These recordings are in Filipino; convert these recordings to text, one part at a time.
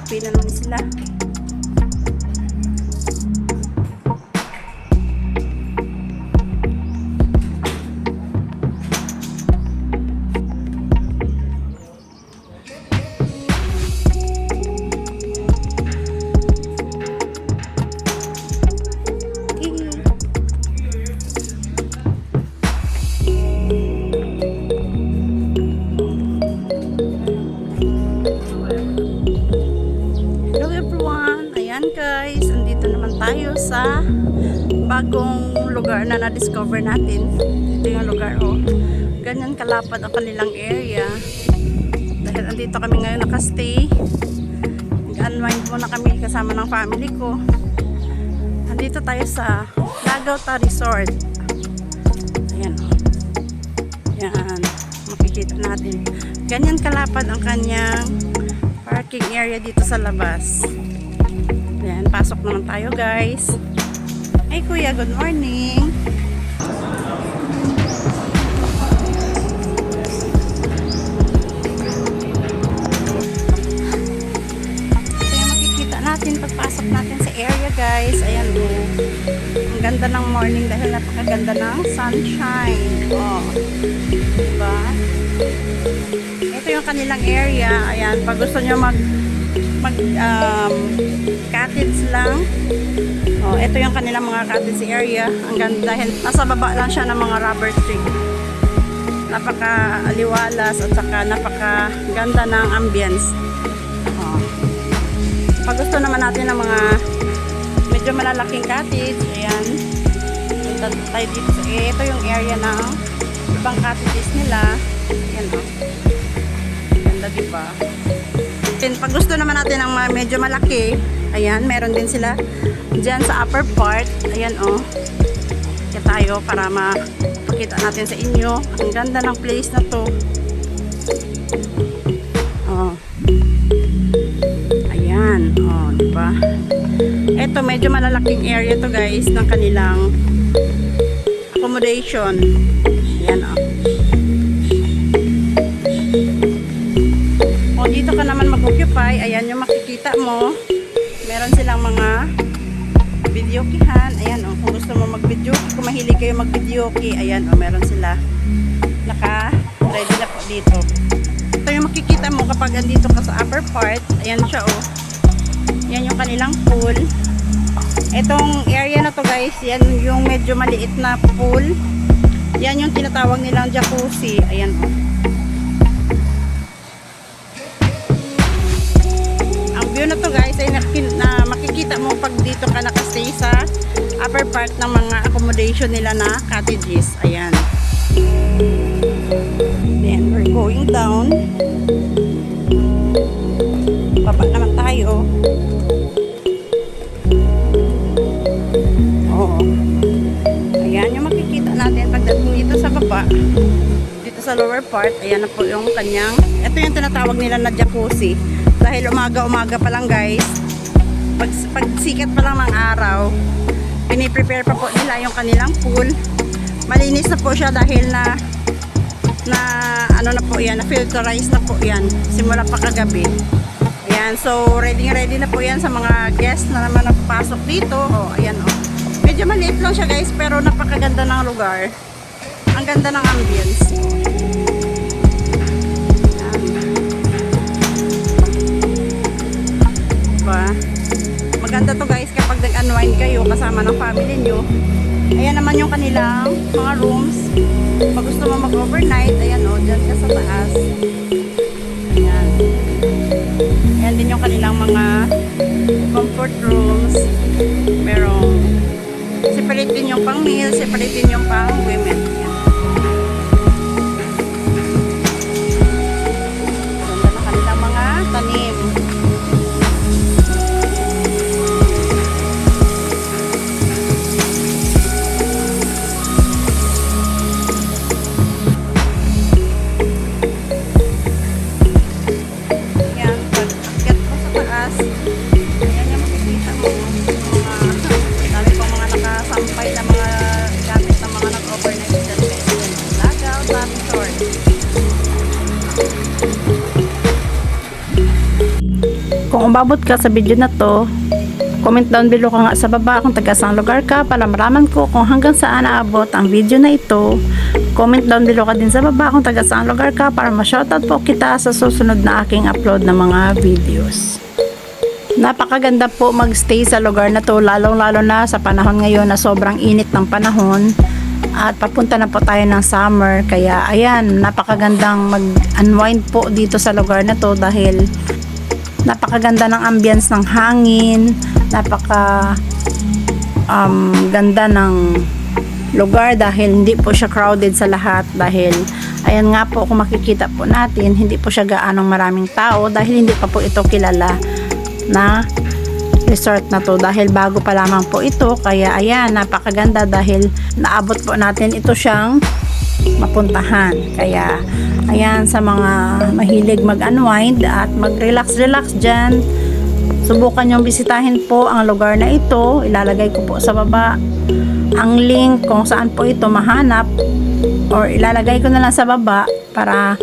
Happy na naman sila. Guys, andito naman tayo sa bagong lugar na na-discover natin. Ito yung lugar, oh. Ganyan kalapad ang kanilang area. Dahil andito kami ngayon nakastay. Nag-unwind muna kami kasama ng family ko. Andito tayo sa Lagauta Resort. Ayan, oh. Ayan, makikita natin. Ganyan kalapad ang kanyang parking area dito sa labas. Ayan, pasok naman tayo guys. Ay kuya, good morning. Ito yung makikita natin pagpasok natin sa area guys. Ayan o. Ang ganda ng morning dahil napakaganda ng sunshine. Oh. Diba? Ito yung kanilang area. Ayan, pag gusto nyo mag cottage lang. Oh, ito yung kanilang mga cottage area. Ang ganda dahil nasa baba lang siya ng mga rubber tree. Napaka-aliwalas at saka napaka-ganda ng ambience. Oh. Pag gusto naman natin ng mga medyo malalaking cottage, ayan. Punta tayo dito. Ito yung area ng ibang cottages nila. Ayan o. Ganda diba? Pag gusto naman natin ng medyo malaki, ayan, meron din sila dyan sa upper part. Ayan o. Kaya tayo para mapakita natin sa inyo. Ang ganda ng place na to. Oh. Ayan. Oh, diba? Ito, medyo malalaking area to guys ng kanilang accommodation. Ayan o. Dito ka naman mag-occupy, ayan yung makikita mo. Meron silang mga videokihan. Ayan o, kung gusto mo mag-video, kung mahilig kayo mag-videoki, ayan o, meron sila. Naka-ready na po dito. Ito yung makikita mo kapag andito ka sa upper part. Ayan siya o. Yan yung kanilang pool. Itong area na to guys, yan yung medyo maliit na pool. Yan yung tinatawag nilang jacuzzi. Ayan o. View na to guys ay makikita mo pag dito ka nakastay sa upper part ng mga accommodation nila na cottages. Ayan. Then we're going down. Baba naman tayo. Oo. Ayan yung makikita natin pagdating dito sa baba. Dito sa lower part, ayan na po yung kanyang, ito yung tinatawag nila na jacuzzi. Dahil umaga-umaga pa lang guys, pag sikat pa lang ng araw, piniprepare pa po nila yung kanilang pool. Malinis na po siya dahil na ano na po yan, na filterize na po yan simula pa kagabi. Ayan, so ready na po yan sa mga guests na naman napapasok dito. Oh, ayan oh. Medyo maliit lang siya guys, pero napakaganda ng lugar. Ang ganda ng ambience. Maganda to guys kapag nag-unwind kayo kasama ng family nyo. Ayan naman yung kanilang mga rooms. Pag gusto mo mag-overnight, ayan o, dyan ka sa taas. Ayan. Ayan din yung kanilang mga comfort rooms. Merong separate din yung pang meal, separate din yung pang women. Ganda na kanilang mga tanim. Sampay na mga gamit ng mga nag-overnight Kung umabot ka sa video na to, comment down below ka nga sa baba kung taga saang lugar ka para malaman ko kung hanggang saan naabot ang video na ito. Comment down below ka din sa baba kung taga saang lugar ka para ma-shoutout po kita sa susunod na aking upload na mga videos. Napakaganda po magstay sa lugar na to, lalong-lalo na sa panahon ngayon na sobrang init ng panahon at papunta na po tayo ng summer. Kaya ayan, napakagandang mag-unwind po dito sa lugar na to dahil napakaganda ng ambience ng hangin, ganda ng lugar dahil hindi po siya crowded sa lahat dahil ayan nga po kung makikita po natin hindi po siya gaanong maraming tao dahil hindi pa po ito kilala na resort na to dahil bago pa lamang po ito. Kaya ayan, napakaganda dahil naabot po natin ito siyang mapuntahan. Kaya ayan, sa mga mahilig mag-unwind at mag-relax dyan, subukan nyong bisitahin po ang lugar na ito. Ilalagay ko po sa baba ang link kung saan po ito mahanap or ilalagay ko na lang sa baba para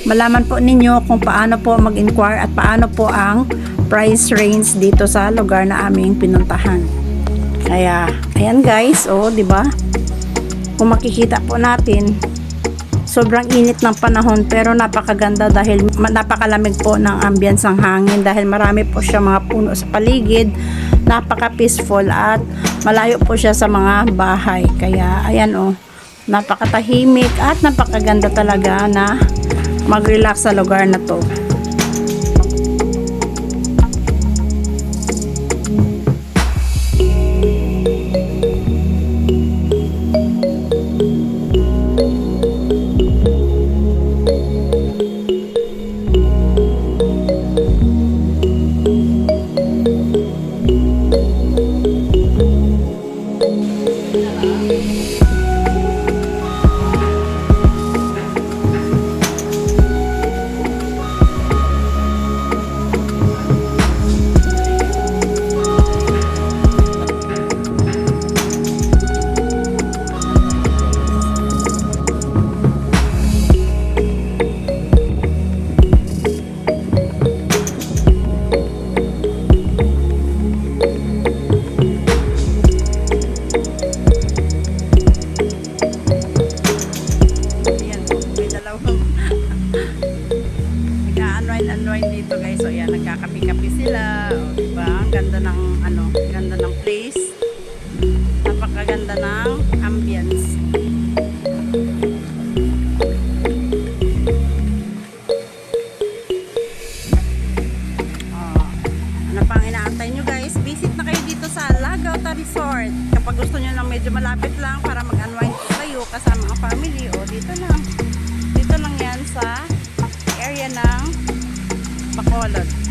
malaman po ninyo kung paano po mag-inquire at paano po ang price range dito sa lugar na aming pinuntahan. Kaya ayan guys, di ba? Kung makikita po natin, sobrang init ng panahon pero napakaganda dahil napakalamig po ng ambience ng hangin dahil marami po siya mga puno sa paligid, napaka peaceful at malayo po siya sa mga bahay. Kaya ayan napakatahimik at napakaganda talaga na mag-relax sa lugar na to. Nag-unwind dito guys. So ayan, nagkakapi-kapi sila. Diba? Ang ganda ng ganda ng place. Napakaganda ng ambience. Ano pang inaantay nyo guys? Visit na kayo dito sa Lagauta Resort. Kapag gusto nyo lang medyo malapit lang para mag-unwind kayo kasama ang family, dito lang. Dito lang yan sa area ng Bacolod.